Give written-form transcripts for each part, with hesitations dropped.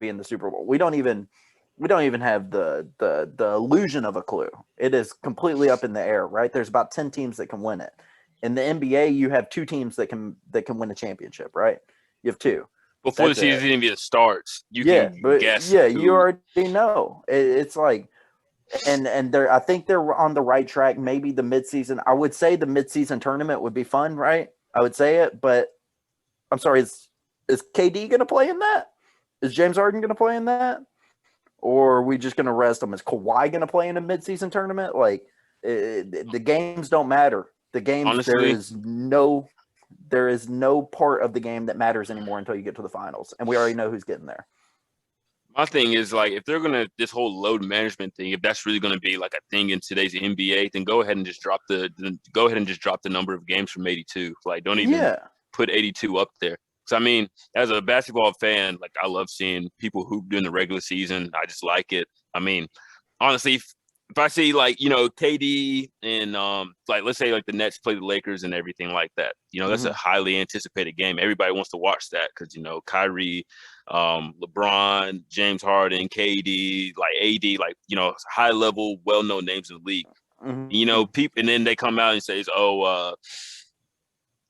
be in the Super Bowl. We don't even have the illusion of a clue. It is completely up in the air, right? There's about 10 teams that can win it. In the NBA, you have two teams that can win a championship, right? You have two. Before the That's it. season even starts, you Yeah, can but guess yeah, you who. already know. It's like, and they're, I think they're on the right track. Maybe the midseason. I would say the midseason tournament would be fun, right? I would say it, but I'm sorry. Is KD going to play in that? Is James Harden going to play in that? Or are we just going to rest them? Is Kawhi going to play in a midseason tournament? Like, the games don't matter. The games, Honestly, there is no part of the game that matters anymore until you get to the finals, and we already know who's getting there. my thing is like if they're gonna this whole load management thing, if that's really gonna be like a thing in today's NBA, then go ahead and just drop the number of games from 82. Like don't even Yeah, put 82 up there. Because I mean, as a basketball fan, like I love seeing people hoop during the regular season. I just like it. I mean, honestly, if I see like KD and like let's say like the Nets play the Lakers and everything like that, that's a mm-hmm. highly anticipated game. Everybody wants to watch that because Kyrie, LeBron, James Harden, KD, like AD, like high level, well known names in the league. Mm-hmm. People, and then they come out and say, "Oh,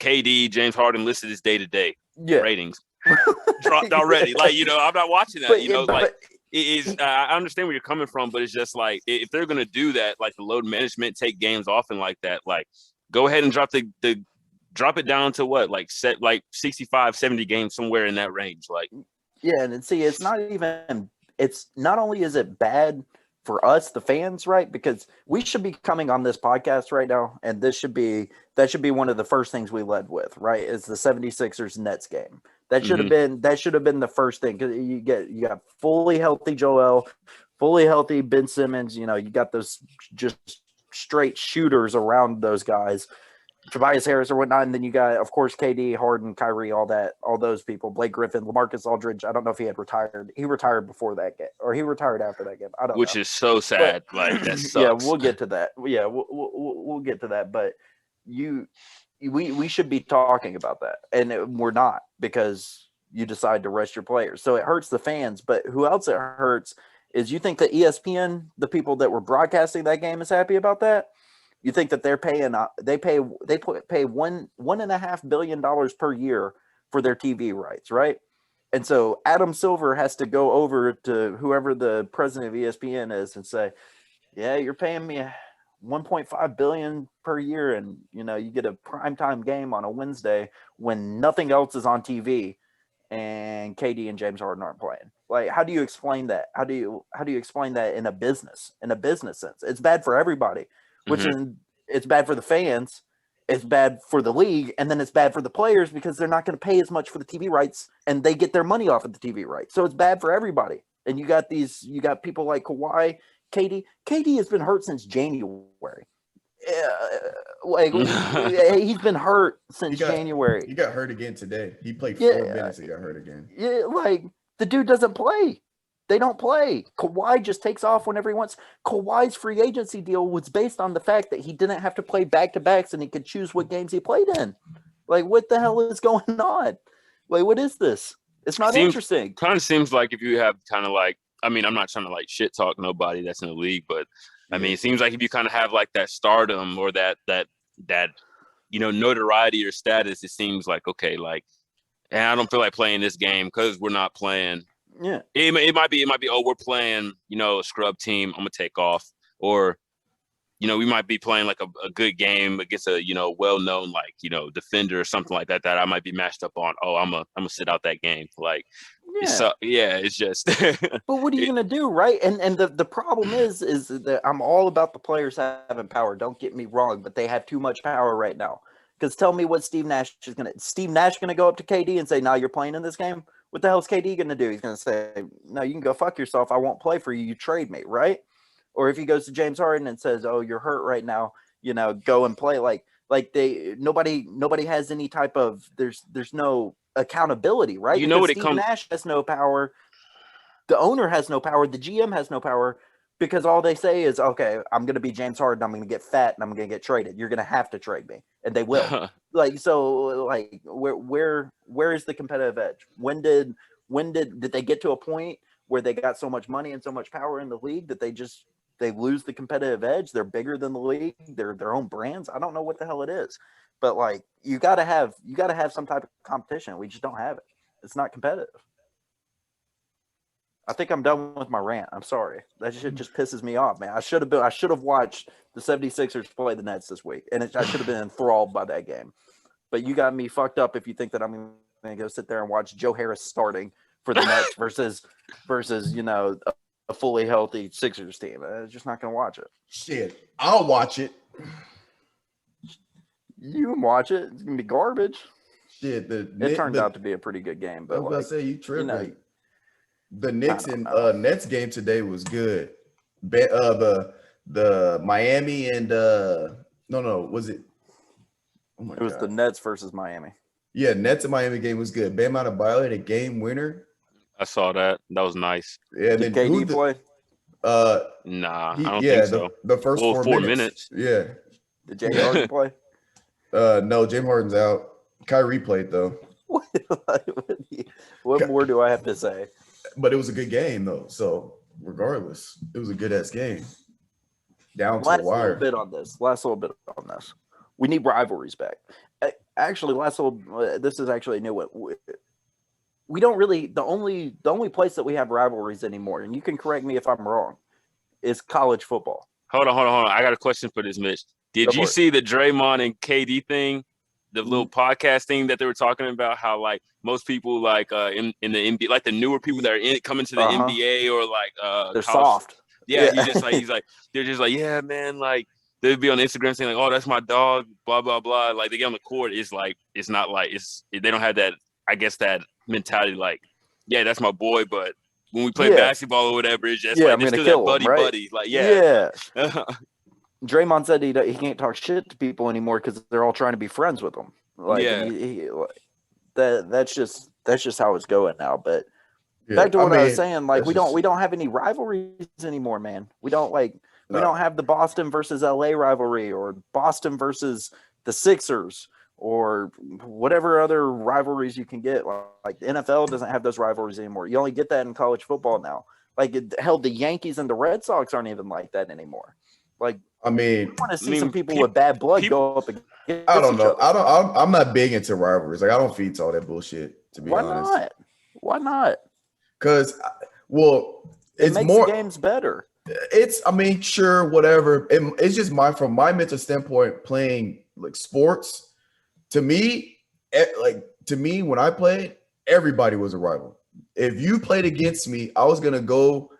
KD, James Harden listed his day to day Yeah. ratings dropped already." Like I'm not watching that. Like But it is. I understand where you're coming from, but it's just like if they're gonna do that, like the load management, take games off and like that, like go ahead and drop it down to what like set like 65, 70 games somewhere in that range. Like yeah, and see, it's not only is it bad for us, the fans, right? Because we should be coming on this podcast right now, and that should be one of the first things we led with, right? Is the 76ers Nets game. mm-hmm. That should have been the first thing because you got fully healthy Joel, fully healthy Ben Simmons. You got those just straight shooters around those guys. Tobias Harris or whatnot, and then you got, of course, KD, Harden, Kyrie, all those people, Blake Griffin, LaMarcus Aldridge. I don't know if he had retired. He retired before that game, or he retired after that game. I don't Which know, is so but sad. Like that yeah, sucks. we'll get to that. Yeah, we'll get to that. But you, we should be talking about that, and we're not because you decide to rest your players. So it hurts the fans. But who else it hurts is you think that ESPN, the people that were broadcasting that game, is happy about that? You think that they're paying they pay $1.5 billion per year for their TV rights, right? And so Adam Silver has to go over to whoever the president of ESPN is and say, "Yeah, you're paying me 1.5 billion per year, and you get a primetime game on a Wednesday when nothing else is on TV, and KD and James Harden aren't playing." Like, how do you explain that? How do you explain that in a business sense? It's bad for everybody, which Mm-hmm. is it's bad for the fans, it's bad for the league, and then it's bad for the players because they're not going to pay as much for the TV rights, and they get their money off of the TV rights. So it's bad for everybody. And you got people like Kawhi, KD has been hurt since January. Like he's been hurt He since got January. he got hurt again today. He played Yeah, 4 minutes and got hurt again. yeah, like the dude doesn't play. They don't play. Kawhi just takes off whenever he wants. Kawhi's free agency deal was based on the fact that he didn't have to play back to backs and he could choose what games he played in. Like, what the hell is going on? Like, what is this? It's not Seems interesting. kind of seems like if you have kind of like I mean I'm not trying to like shit talk nobody that's in the league, but I Yeah. mean it seems like if you kind of have like that stardom or that notoriety or status, it seems like okay, like and I don't feel like playing this game because we're not playing. Yeah. It might be oh we're playing a scrub team, I'm gonna take off, or we might be playing like a good game against a well-known like defender or something like that I might be matched up on. Oh, I'm gonna sit out that game. Like it's Yeah. yeah, it's just But what are you it, gonna do, right? And the problem is that I'm all about the players having power. Don't get me wrong, but they have too much power right now. Because tell me what Steve Nash gonna go up to KD and say, "No, you're playing in this game." What the hell is KD gonna do? He's gonna say, "No, you can go fuck yourself. I won't play for you. You trade me, right?" Or if he goes to James Harden and says, "Oh, you're hurt right now. Go and play." Like nobody has any type of there's no accountability, right? you know Because what it Steve comes Nash has no power, the owner has no power, the GM has no power, because all they say is, "Okay, I'm going to be James Harden, I'm going to get fat, and I'm going to get traded. You're going to have to trade me," and they will. Like, so, like, where is the competitive edge? When did they get to a point where they got so much money and so much power in the league that they lose the competitive edge? They're bigger than the league. They're their own brands. I don't know what the hell it is, but like you got to have some type of competition. We just don't have it. It's not competitive. I think I'm done with my rant. I'm sorry. That shit just pisses me off, man. I should have watched the 76ers play the Nets this week, and I should have been enthralled by that game. But you got me fucked up if you think that I'm going to go sit there and watch Joe Harris starting for the Nets versus a fully healthy Sixers team. I'm just not going to watch it. Shit, I'll watch it. You can watch it. It's going to be garbage. Shit, it turned out to be a pretty good game. But I was about to say, you tripping. The Knicks and Nets game today was good. The Miami and was it? Oh my God. It was the Nets versus Miami. Yeah, Nets and Miami game was good. Bam Adebayo had a game winner. I saw that. That was nice. Yeah, did KD play? Nah, I don't think so. The first 4 minutes. Yeah. Did James Harden play? No, James Harden's out. Kyrie played though. What more do I have to say? But it was a good game though. So regardless, it was a good ass game. Down to the wire. Last little bit on this. We need rivalries back. Actually, this is actually a new one. We don't really the only place that we have rivalries anymore, and you can correct me if I'm wrong, is college football. Hold on. I got a question for this, Mitch. Did you see the Draymond and KD thing? The little podcast thing that they were talking about, how like most people like in the NBA, like the newer people that are coming to the NBA or like they're soft. Yeah, they're just like, yeah, man, like they'd be on Instagram saying like, oh, that's my dog, blah blah blah. Like they get on the court, it's like it's not like they don't have that, I guess, that mentality like, yeah, that's my boy, but when we play basketball or whatever, it's just like there's still that buddy, like yeah. Draymond said he can't talk shit to people anymore because they're all trying to be friends with him. Like, that's just how it's going now. But back to what I was saying, like we don't have any rivalries anymore, man. We don't we don't have the Boston versus LA rivalry or Boston versus the Sixers or whatever other rivalries you can get. Like the NFL doesn't have those rivalries anymore. You only get that in college football now. Like the Yankees and the Red Sox aren't even like that anymore. Like, I want to see some people with bad blood go up against I don't know. I'm not big into rivalries. Like I don't feed to all that bullshit. To be honest, why not? Because, it makes the games better. Sure, whatever. It's just from my mental standpoint, playing like sports. To me, when I played, everybody was a rival. If you played against me, I was gonna go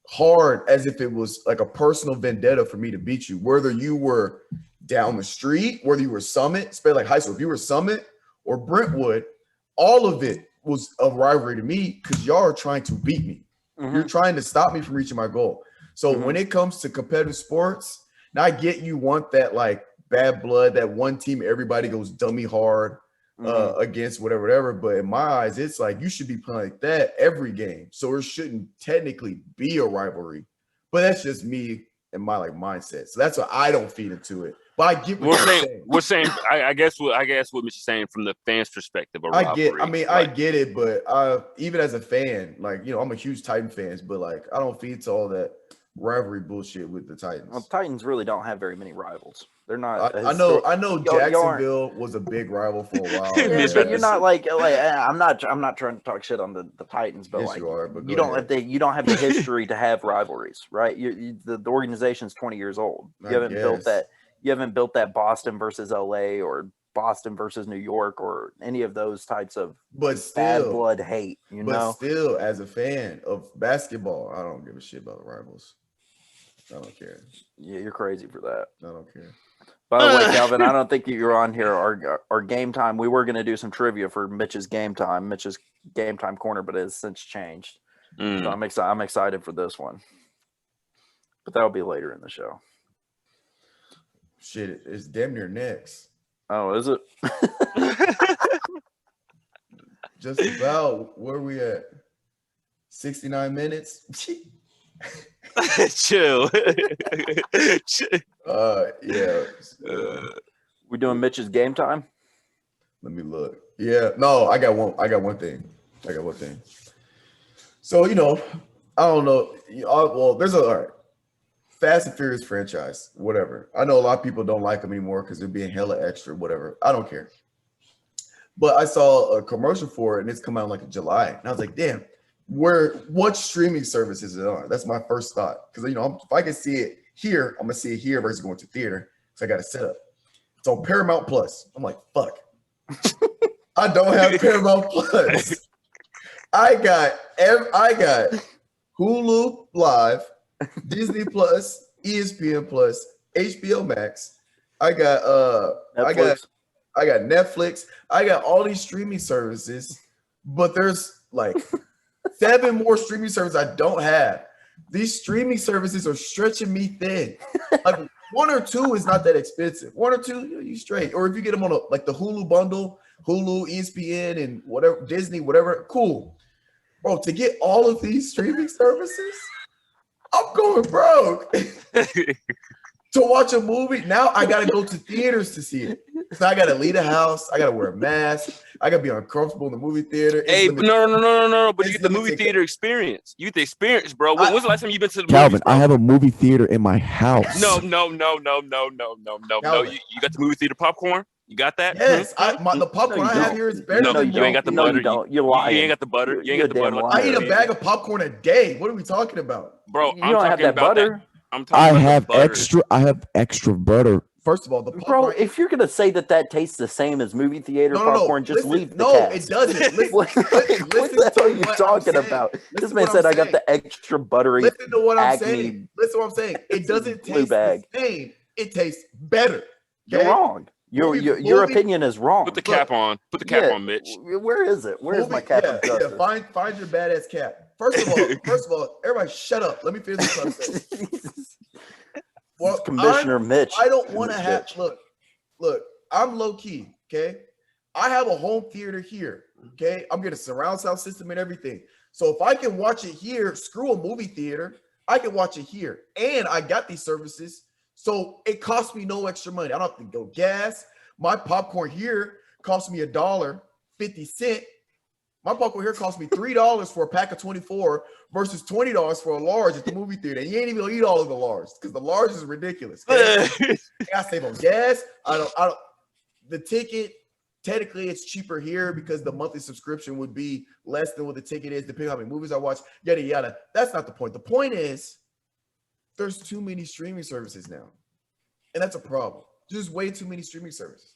hard as if it was like a personal vendetta for me to beat you, whether you were down the street, whether you were Summit, especially like high school, if you were Summit or Brentwood, all of it was a rivalry to me because y'all are trying to beat me. Mm-hmm. You're trying to stop me from reaching my goal. So when it comes to competitive sports, now I get you want that like bad blood, that one team everybody goes dummy hard against whatever, but in my eyes, it's like you should be playing like that every game. So it shouldn't technically be a rivalry. But that's just me and my like mindset. So that's why I don't feed into it. But I get what you're saying. We're saying I guess what Mr. saying from the fans' perspective. I get it, but even as a fan, like I'm a huge Titan fan, but like I don't feed to all that rivalry bullshit with the Titans. Well, Titans really don't have very many rivals. They're not. I know. Jacksonville was a big rival for a while. But you're not like I'm not trying to talk shit on the Titans, but yes, you don't have the history to have rivalries, right? The organization's 20 years old. You haven't built that Boston versus LA or Boston versus New York or any of those types of bad blood hate. But still, as a fan of basketball, I don't give a shit about the rivals. I don't care. Yeah, you're crazy for that. I don't care. By the way, Calvin, I don't think you're on here. Our game time, we were going to do some trivia for Mitch's game time corner, but it has since changed. So I'm excited for this one. But that'll be later in the show. Shit, it's damn near next. Oh, is it? Just about. Where we at? 69 minutes? Chill. Yeah. We doing Mitch's game time? Let me look. Yeah. No, I got one thing. I got one thing. So I don't know. Well, there's all right. Fast and Furious franchise, whatever. I know a lot of people don't like them anymore because they're being hella extra, whatever. I don't care. But I saw a commercial for it, and it's come out in like in July, and I was like, damn, what streaming service is it on? That's my first thought. Because if I can see it here, I'm gonna see it here versus going to theater. So I got to set up. It's on Paramount Plus. I'm like, fuck. I don't have Paramount Plus. I got Hulu Live, Disney Plus, ESPN Plus, HBO Max. I got Netflix. I got Netflix. I got all these streaming services, but there's like 7 more streaming services I don't have. These streaming services are stretching me thin. Like 1 or 2 is not that expensive. 1 or 2, you straight. Or if you get them on like the Hulu bundle, Hulu, ESPN, and whatever, Disney, whatever, cool. Bro, to get all of these streaming services, I'm going broke. To watch a movie, now I gotta go to theaters to see it. So I gotta leave the house. I gotta wear a mask. I gotta be uncomfortable in the movie theater. Hey, no. But you get the movie theater experience. You get the experience, bro. When's the last time you've been to the Calvin, movies, bro? I have a movie theater in my house. No. You got the movie theater popcorn? You got that? Yes, the popcorn I have here is better. No, than you ain't got the No, butter. you don't. You're lying. You ain't got the butter. You ain't got the You're butter. damn Like I eat a liar. bag of popcorn a day. What are we talking about? Bro, You I'm don't have talking that about butter. that. I'm talking about have the butter. extra. I have extra butter. First of all, the Bro, popcorn. if you're gonna say that tastes the same as movie theater No. popcorn, just Listen, leave the no, cast. it doesn't. Listen, What listen the hell are to you what I'm talking saying. about? Listen This to man what said I'm I got saying. the extra buttery Listen to what I'm Acme. saying. Listen to what I'm saying. It doesn't blue taste bag. the same. It tastes better. You're Okay? wrong. Your opinion is wrong. Put the cap on. Put the cap on, Mitch. Where is it? Where's my cap of justice? Find your badass cap. First of all, everybody shut up. Let me finish what I'm saying. Well, Commissioner Mitch. I don't want to have Mitch. look, I'm low key, okay? I have a home theater here, okay? I'm getting a surround sound system and everything. So if I can watch it here, screw a movie theater, I can watch it here. And I got these services, so it costs me no extra money. I don't have to go gas. My popcorn here costs me $1.50. My popcorn here costs me $3 for a pack of 24 versus $20 for a large at the movie theater. And you ain't even gonna eat all of the large because the large is ridiculous. Okay? I gotta save on gas. I don't. The ticket, technically, it's cheaper here because the monthly subscription would be less than what the ticket is, depending on how many movies I watch. Yada yada. That's not the point. The point is, there's too many streaming services now, and that's a problem. There's way too many streaming services.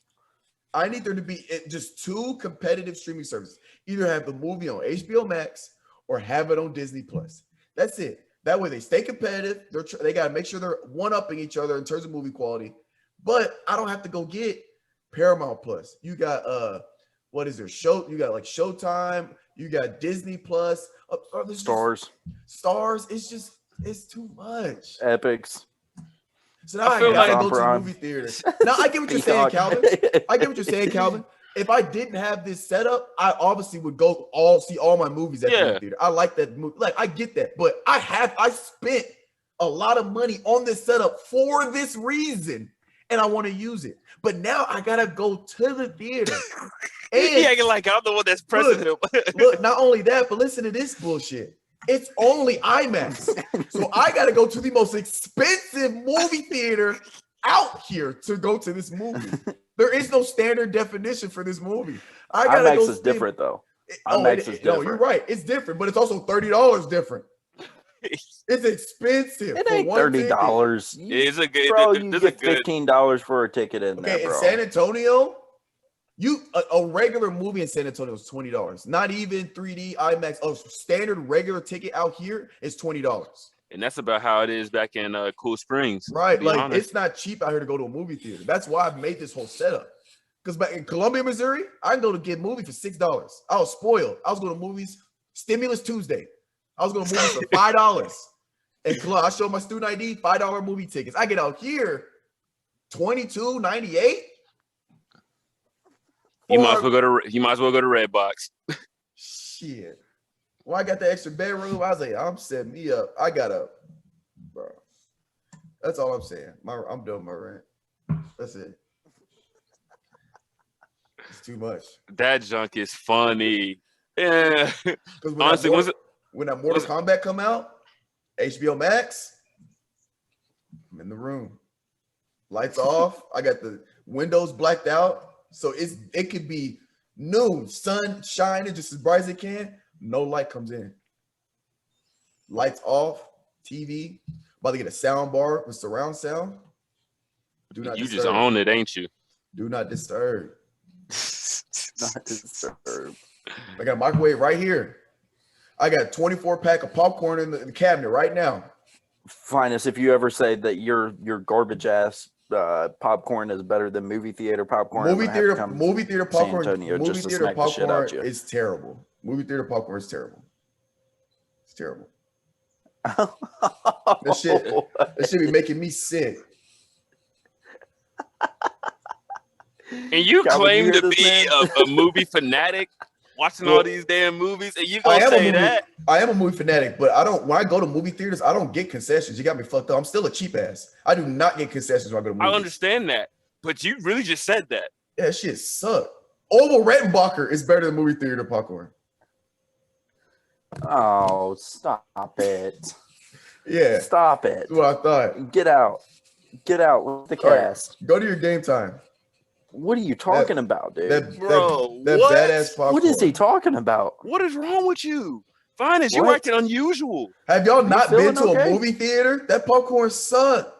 I need there to be just 2 competitive streaming services. Either have the movie on HBO Max or have it on Disney Plus. That's it. That way they stay competitive. They got to make sure they're one-upping each other in terms of movie quality. But I don't have to go get Paramount Plus. You got what is there? You got like Showtime. You got Disney Plus. Stars. Stars. It's too much. Epics. So now I gotta like go to the movie theater. Now I get what you're saying, Calvin. I get what you're saying, Calvin. If I didn't have this setup, I obviously would go see all my movies at the movie theater. I like that movie. Like I get that, but I spent a lot of money on this setup for this reason, and I want to use it. But now I gotta go to the theater. And yeah, like I'm the one that's pressing him. Look, not only that, but listen to this bullshit. It's only IMAX. So I got to go to the most expensive movie theater out here to go to this movie. There is no standard definition for this movie. IMAX is different, though. IMAX is different. No, you're right. It's different, but it's also $30 different. It's expensive. It ain't $30. It's a good. Bro, you get $15 for a ticket in there, bro. In San Antonio, a regular movie in San Antonio is $20. Not even 3D IMAX. A standard regular ticket out here is $20. And that's about how it is back in Cool Springs. Right. Like it's not cheap out here to go to a movie theater. That's why I've made this whole setup. Because back in Columbia, Missouri, I can go to get a movie for $6. I was spoiled. I was going to movies Stimulus Tuesday. I was going to movies for $5. And I showed my student ID, $5 movie tickets. I get out here $22.98. You might as well go to Redbox. Shit. Well, I got the extra bedroom. I was like, I'm setting me up. I got up, bro. That's all I'm saying. I'm done with my rant. That's it. It's too much. That junk is funny. Yeah. Because Honestly, when that Mortal Kombat come out, HBO Max, I'm in the room. Lights off. I got the windows blacked out. So it could be noon, sun shining just as bright as it can. No light comes in. Lights off, TV. About to get a sound bar with surround sound. Do not you disturb. just own it, ain't you? Do not disturb. Not disturb. I got a microwave right here. I got a 24-pack of popcorn in the cabinet right now. Finest, if you ever say that your garbage ass popcorn is better than movie theater popcorn, Movie theater popcorn. Antonio Movie just to theater smack the shit out popcorn you. is terrible. Movie theater popcorn is terrible. It's terrible. That shit be making me sick. And you Calvin, claim you hear to this, be man? a movie fanatic, watching all these damn movies, and you I gonna am say that? I am a movie fanatic, but I don't. When I go to movie theaters, I don't get concessions. You got me fucked up. I'm still a cheap ass. I do not get concessions when I go to movies. I understand that, but you really just said that. Yeah, that shit suck. Oval Rettenbacher is better than movie theater popcorn. Oh, stop it. Yeah, Stop it. that's what I thought. Get out. Get out with the All right, cast. go to your game time. What are you talking about, dude? Bro, that what? badass popcorn. What is he talking about? What is wrong with you? Finest, you What? acting unusual. Have y'all not feeling been to okay? a movie theater? That popcorn sucked.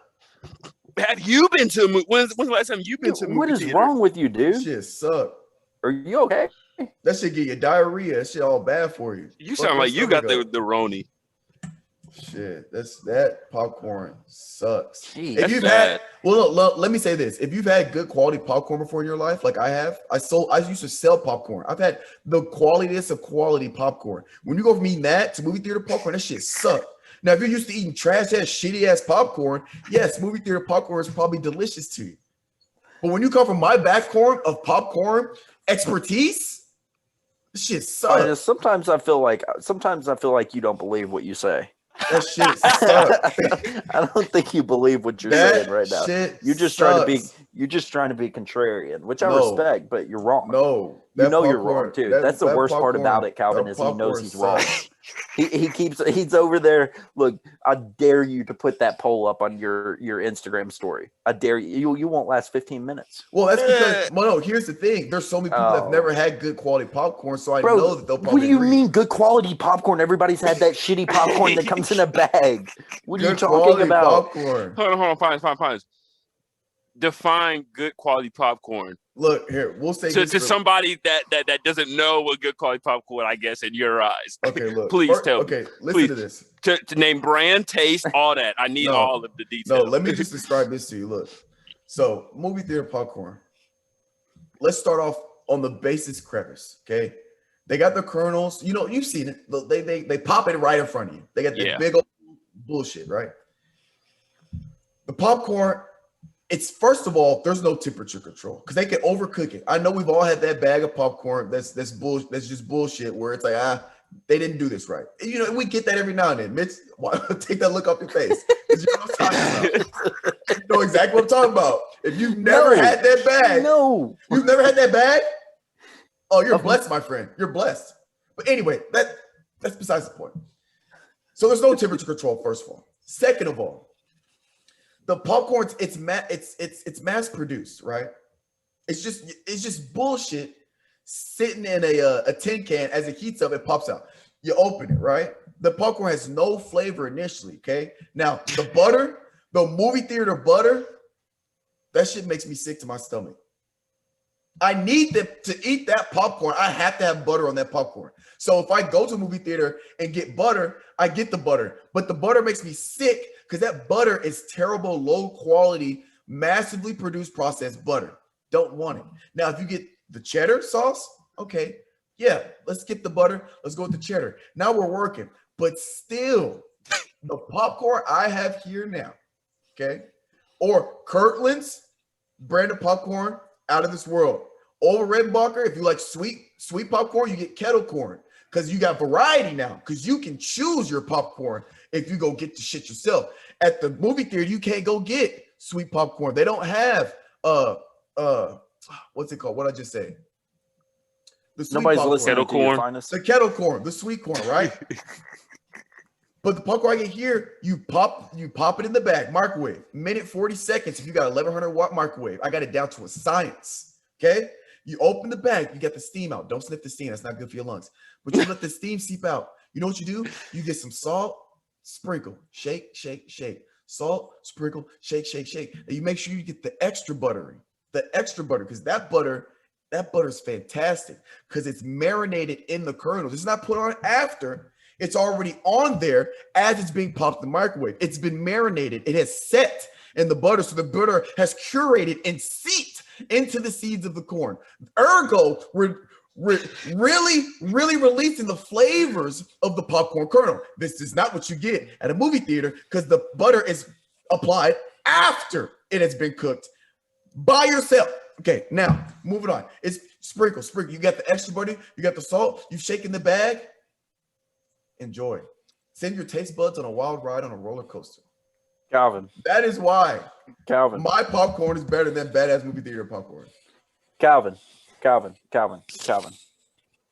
Have you been to a movie? When's the last time you've been to a movie What is theater? wrong with you, That dude? shit sucked. Are you okay? That shit get you diarrhea. That shit all bad for you. You Fuck sound your like you got stomach the up. Roni. Shit. That popcorn sucks. Jeez. If That's you've bad. had, well, look, let me say this: if you've had good quality popcorn before in your life, like I have, I used to sell popcorn. I've had the qualiest of quality popcorn. When you go from eating that to movie theater popcorn, that shit sucked. Now, if you're used to eating trash ass, shitty ass popcorn, yes, movie theater popcorn is probably delicious to you. But when you come from my background of popcorn expertise, this shit sucks. Sometimes I feel like you don't believe what you say. That shit sucks. I don't think you believe what you're That saying right now. shit You're just trying to be contrarian, which I No. respect, but you're wrong. No, You know you're wrong too. That's the worst part about it, Calvin, that is he knows popcorn he's wrong. sucks. He's over there. Look, I dare you to put that poll up on your Instagram story. I dare you. You won't last 15 minutes. Well, that's because no. Here's the thing: there's so many people that have never had good quality popcorn, so I know that they'll probably. What do you agree. mean good quality popcorn? Everybody's had that shitty popcorn that comes in a bag. What are you Good talking quality about? popcorn. Hold on, fine. Define good quality popcorn Look here, we'll say to this somebody that doesn't know what good quality popcorn, I guess, in your eyes. Okay, look. Please tell me. Okay, listen Please. to this. To name brand, taste, all that. I need No. all of the No, details. let me just describe this to you. Look, so movie theater popcorn. Let's start off on the basis premise. Okay, they got the kernels. You know, you've seen it. They pop it right in front of you. They got that big old bullshit, right? The popcorn. It's first of all, there's no temperature control because they can overcook it. I know we've all had that bag of popcorn. That's bullshit. That's just bullshit. Where it's like they didn't do this right. You know, we get that every now and then. Mitch, take that look off your face. You know what I'm talking about. You know exactly what I'm talking about. If you've never had that bag, you've never had that bag. Oh, you're blessed, my friend. You're blessed. But anyway, that's besides the point. So there's no temperature control. First of all, second of all, the popcorn it's mass produced, right? It's just bullshit sitting in a tin can. As it heats up, it pops out. You open it, right? The popcorn has no flavor initially. Okay, now the butter, the movie theater butter, that shit makes me sick to my stomach. I need to eat that popcorn. I have to have butter on that popcorn. So if I go to a movie theater and get butter, I get the butter. But the butter makes me sick because that butter is terrible, low quality, massively produced processed butter. Don't want it. Now, if you get the cheddar sauce, okay, yeah, let's skip the butter. Let's go with the cheddar. Now we're working. But still, the popcorn I have here now, okay, or Kirkland's brand of popcorn, out of this world. Over Redenbacher, if you like sweet popcorn, you get kettle corn because you got variety now because you can choose your popcorn if you go get the shit yourself. At the movie theater, you can't go get sweet popcorn. They don't have what's it called? What I just say? The sweet Nobody's popcorn. listening Kettle to you, corn. Finis. The kettle corn, the sweet corn, right? But the popcorn I get here, you pop it in the bag, microwave, minute 40 seconds. If you got 1100 watt microwave, I got it down to a science. Okay, you open the bag, you get the steam out. Don't sniff the steam; that's not good for your lungs. But you let the steam seep out. You know what you do? You get some salt, sprinkle, shake, shake, shake. Salt, sprinkle, shake, shake, shake. And you make sure you get the extra butter, because that butter's fantastic because it's marinated in the kernels. It's not put on after. It's already on there as it's being popped in the microwave. It's been marinated. It has set in the butter. So the butter has curated and seeped into the seeds of the corn. Ergo, we're really releasing the flavors of the popcorn kernel. This is not what you get at a movie theater because the butter is applied after it has been cooked by yourself. Okay, now moving on. It's sprinkle. You got the extra butter, you got the salt, you've shaken the bag. Enjoy. Send your taste buds on a wild ride on a roller coaster. Calvin. That is why Calvin. my popcorn is better than badass movie theater popcorn. Calvin.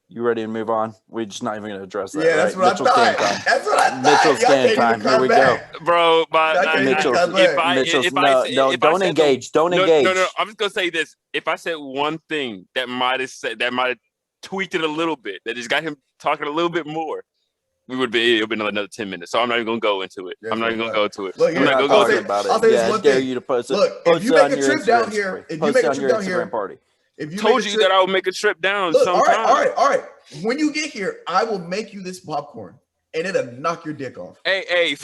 You ready to move on? We're just not even going to address that. Yeah, that's right? what I thought. That's what I thought. Mitchell's Y'all game can't time. even Here we back. go. Bro, but Mitchell's, if don't I engage. said Don't engage. No. I'm just gonna say this. If I said one thing that might have tweaked it a little bit, that just got him talking a little bit more, it'll be another 10 minutes. So I'm not even gonna go into it. Yeah, I'm not even gonna go into it. Look, I'm not gonna go into it. about it. I'll say this Yeah, I one dare thing. you to post it. Look, Post if you it make on a your trip down Instagram here, story. if you Post make it a on trip your down Instagram here, party. if you Told you that I would make a trip down sometime. All right. When you get here, I will make you this popcorn, and it'll knock your dick off. Hey.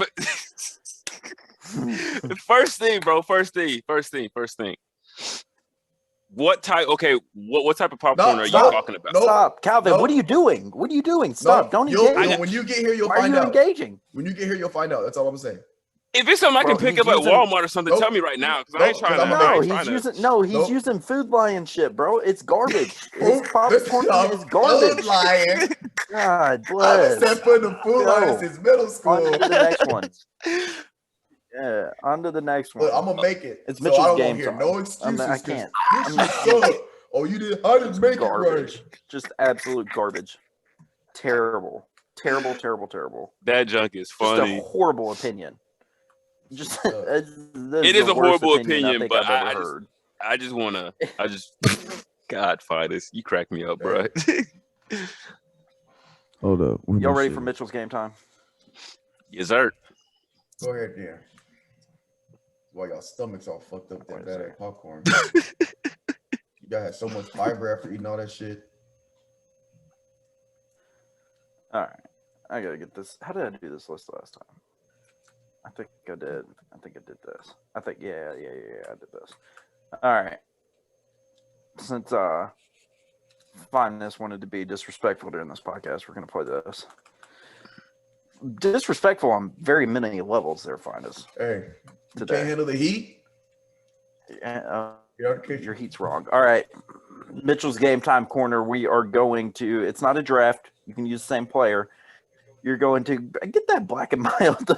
First thing. What type? Okay, what type of popcorn are you talking about? Stop, Calvin. What are you doing? Stop. Don't engage. When you get here, you'll Why find are you out. engaging? When you get here, you'll find out. That's all I'm saying. If it's something I can pick up at Walmart or something, tell me right now because I ain't trying to. He's using Food Lion shit, bro. It's garbage. His This popcorn is garbage. Food Lion. God I've bless. been putting the Food Lion since middle On school. to the next one. Yeah, on to the next one. Look, I'm gonna make it. It's so Mitchell's I don't game hear time. no excuses. I can't. This shit suck. Oh, you did. I didn't make Garbage. it right. Just absolute garbage. Terrible. That junk is Just funny. a horrible opinion. Just It is a horrible opinion, but heard. I just God, Finis, you crack me up, bro. Hold up. Y'all ready for Mitchell's game time? Yes, sir. Go ahead, yeah. Why y'all stomachs all fucked up that bad at popcorn? You guys had so much fiber after eating all that shit. All right, I gotta get this. How did I do this list last time? I think I did. I did this. I did this. All right. Since Finis wanted to be disrespectful during this podcast, we're gonna play this. Disrespectful on very many levels there, Finis. Hey, you can't handle the heat? Your heat's wrong. All right. Mitchell's game time corner. We are going to, it's not a draft. You can use the same player. You're going to get that black and mild.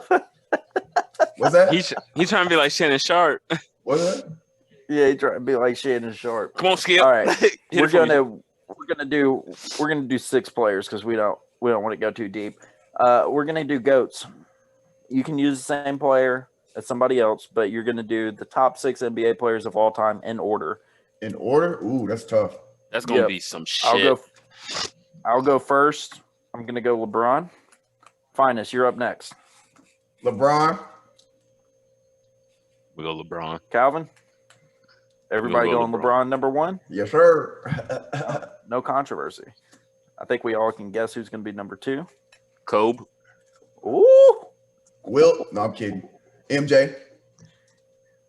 What's that? He's trying to be like Shannon Sharp. What's that? Yeah, he's trying to be like Shannon Sharp. Come on, Skip. All right. we're gonna do 6 players because we don't want to go too deep. We're gonna do goats. You can use the same player as somebody else, but you're gonna do the top 6 NBA players of all time in order. In order? Ooh, that's tough. That's gonna be some shit. I'll go first. I'm gonna go LeBron. Finis, you're up next. LeBron. We go LeBron. Calvin. Everybody going LeBron number 1? Yes, sir. No controversy. I think we all can guess who's going to be number 2. Kobe. Ooh. Wilt. No, I'm kidding. MJ.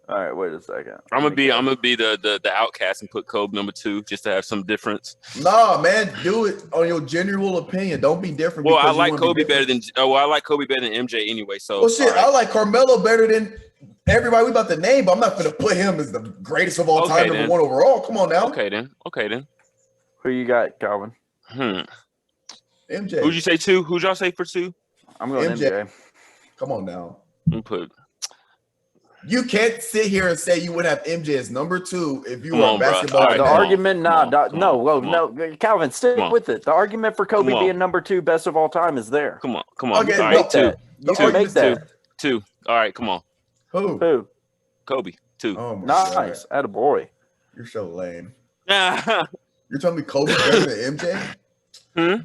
All right, wait a second. I'm gonna be the outcast and put Kobe number 2 just to have some difference. Nah, man, do it on your general opinion. Don't be different. Well, I like Kobe better than MJ anyway. So well, shit, I like Carmelo better than everybody we about to name, but I'm not gonna put him as the greatest of all time, number 1 overall. Come on now. Okay then. Who you got, Calvin? MJ. Who'd you say 2? Who'd y'all say for 2? I'm going MJ. Come on now. I'm put. You can't sit here and say you would have MJ as number 2 if you Come were on, a bro. basketball. All right, The come on, argument, no, Calvin, stick Come on. with it. The argument for Kobe Come on. being number 2 best of all time is there. Come on. Okay, All Make right, 2. that. You can make that. 2. All right, come on. Who? Kobe, 2. Oh my god. Nice. Attaboy. You're so lame. in You're telling me Kobe's better than MJ? Hmm?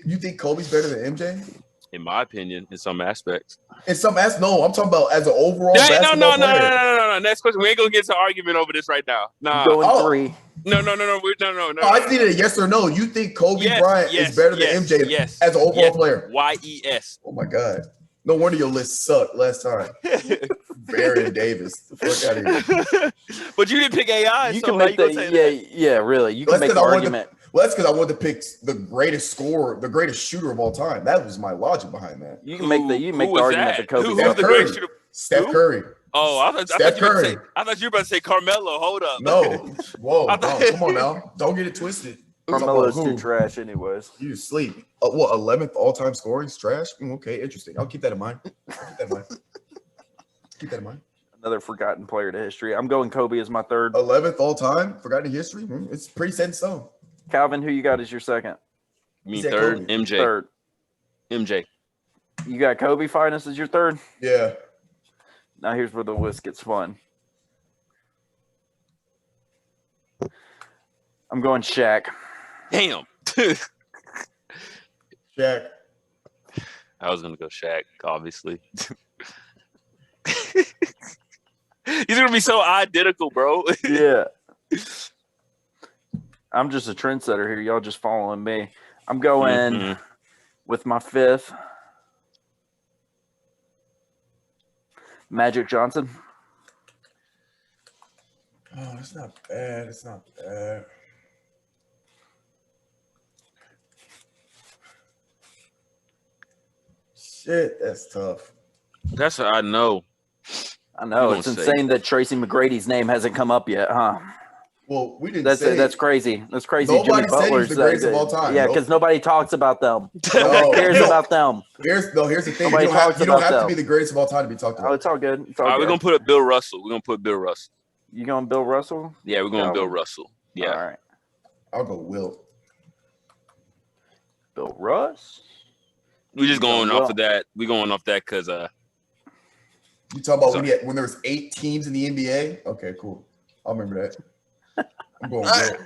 You think Kobe's better than MJ? my opinion, in some aspects. In some aspects, no. I'm talking about as an overall No. basketball player. Next question. We ain't gonna get into argument over this right now. Nah. Going 3. No. No, I just needed a yes or no. You think Kobe Bryant is better than MJ as an overall player? YES. Oh my god. No wonder your list sucked last time. Baron Davis. The fuck out of here. But you didn't pick AI. You so can make that. that. Yeah, really. You can make an argument. That's because I wanted to pick the greatest scorer, the greatest shooter of all time. That was my logic behind that. You can make the argument that Kobe. Who's the greatest shooter? Steph Curry. Oh, I thought you were about to say Carmelo. Hold up. No. Whoa. No, come on now. Don't get it twisted. Carmelo's too trash anyways. You sleep. What, 11th all-time scoring is trash? Okay, interesting. I'll keep that in mind. Keep that in mind. Another forgotten player to history. I'm going Kobe as my 3rd. 11th all-time, forgotten history? It's pretty set in stone. Calvin, who you got as your 2nd? You mean 3rd? Kobe. MJ. 3rd. MJ. You got Kobe Finis as your 3rd? Yeah. Now here's where the list gets fun. I'm going Shaq. Damn. Shaq. I was gonna go Shaq, obviously. He's gonna be so identical, bro. Yeah. I'm just a trendsetter here. Y'all just following me. I'm going with my 5th. Magic Johnson. Oh, it's not bad. It's not bad. Shit, that's tough. That's what I know. I know. It's insane that Tracy McGrady's name hasn't come up yet, huh? Well, we didn't That's say that's crazy. That's crazy. Nobody Jimmy said he's Butler's the greatest of all time. Yeah, because nobody talks about them. Nobody cares about them. Here's the thing. Nobody You don't have them. to be the greatest of all time to be talked about. Oh, it's all good. It's all All right, good. we're gonna put up Bill Russell. You going Bill Russell? Yeah, we're going Bill Russell. Yeah. All right. I'll go Wilt. Bill Russ. We're just going off of that. We're going off that because you talking about when there was 8 teams in the NBA? Okay, cool. I'll remember that. I'm going Wilt.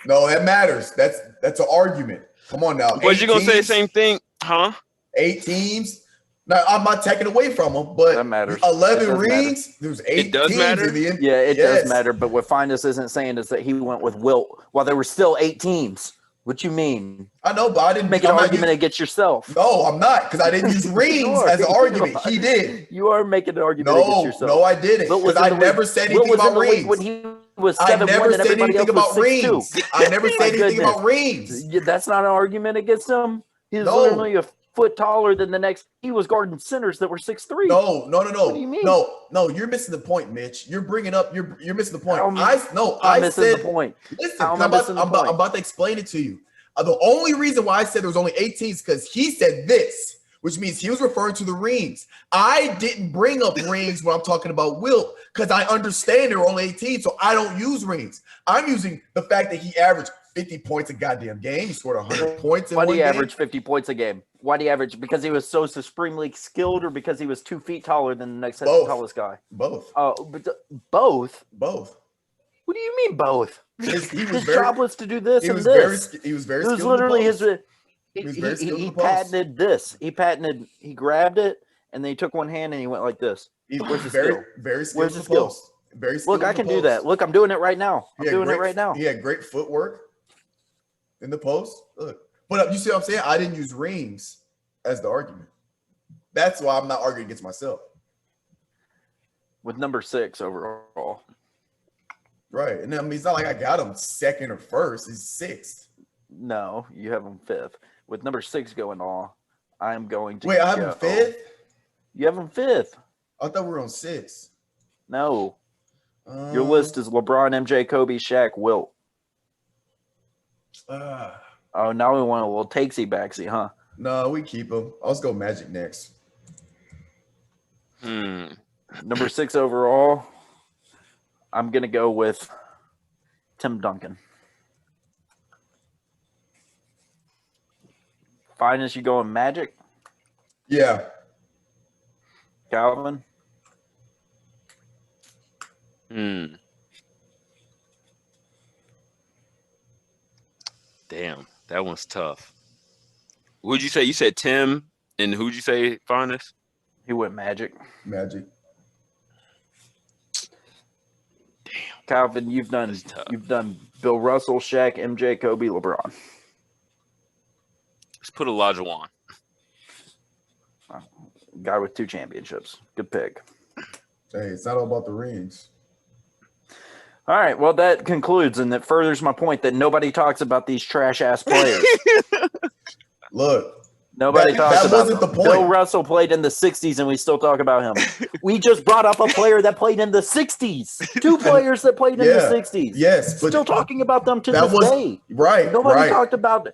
No, that matters. That's an argument. Come on now. But you're gonna say the same thing, huh? 8 teams. Now I'm not taking away from them, but that matters. 11 rings. There's 8 teams in the NBA. Yeah, it does matter. But what Finis isn't saying is that he went with Wilt while there were still 8 teams. What you mean? I know, but I didn't make an argument against yourself. No, I'm not, because I didn't use rings as an argument. He did. You are making an argument against yourself. No, I didn't. Because I never said anything about rings. When he was 7-1 and everybody else was 6-2. I never said anything about rings. That's not an argument against him. He's literally a foot taller than the next. He was guarding centers that were 6'3". No. What do you mean? No, you're missing the point, Mitch. You're bringing up. You're missing the point. I'm missing the point. Listen, I'm about to explain it to you. The only reason why I said there was only 8 teams because he said this, which means he was referring to the rings. I didn't bring up rings when I'm talking about Wilt because I understand there were only 18, so I don't use rings. I'm using the fact that he averaged 50 points a goddamn game. He scored 100 points in one game. Why do you average 50 points a game? Why do you average? Because he was so supremely skilled or because he was 2 feet taller than the next tallest guy? Both. Oh, but both? Both. What do you mean both? His very, job was to do this he and was this. He was very skilled. It was literally his. He patented this. He grabbed it and then he took one hand and he went like this. Where's the skill? Very skilled. Where's the skill? Very skilled. Look, I can do that. Look, I'm doing it right now. I'm doing it right now. He had great footwork in the post. Look, but you see what I'm saying? I didn't use rings as the argument. That's why I'm not arguing against myself. With number 6 overall. Right. And I mean, it's not like I got him 2nd or 1st. He's 6th. No, you have him 5th. With number 6 going on, I'm going to. Wait, I have him 5th? You have him 5th. I thought we were on 6. No. Your list is LeBron, MJ, Kobe, Shaq, Wilt. Oh, now we want a little takesy backsy, huh? No, we keep him. Let's go Magic next. Number 6 overall, I'm going to go with Tim Duncan. Finis, you going Magic? Yeah. Calvin? Damn, that one's tough. Who'd you say? You said Tim, and who'd you say Finis? He went Magic. Magic. Damn, Calvin, you've done Bill Russell, Shaq, MJ, Kobe, LeBron. let's put Olajuwon. Guy with 2 championships. Good pick. Hey, it's not all about the rings. All right, well, that concludes, and that furthers my point that nobody talks about these trash-ass players. Look. Nobody talks that about wasn't them. the point. Bill Russell played in the 60s, and we still talk about him. We just brought up a player that played in the 60s. 2 players that played in the 60s. Yes. Still talking about them to that this was, day. Right. Nobody talked about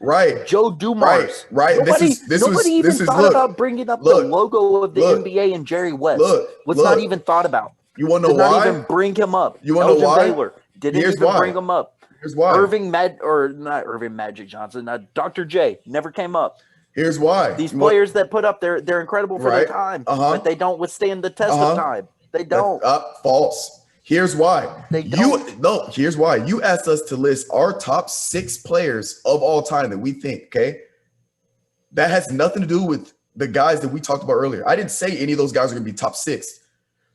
Joe Dumars. Right. Nobody even thought about bringing up the logo of the NBA and Jerry West. Not even thought about. You want to know why? Not even bring him up. You want to know why? Baylor didn't even bring him up. Here's why. Not Irving Magic Johnson. Dr. J never came up. Here's why. These players that put up, they're incredible for their time, but they don't withstand the test of time. They don't. False. Here's why. They don't. Here's why. You asked us to list our top 6 players of all time that we think, okay? That has nothing to do with the guys that we talked about earlier. I didn't say any of those guys are going to be top 6.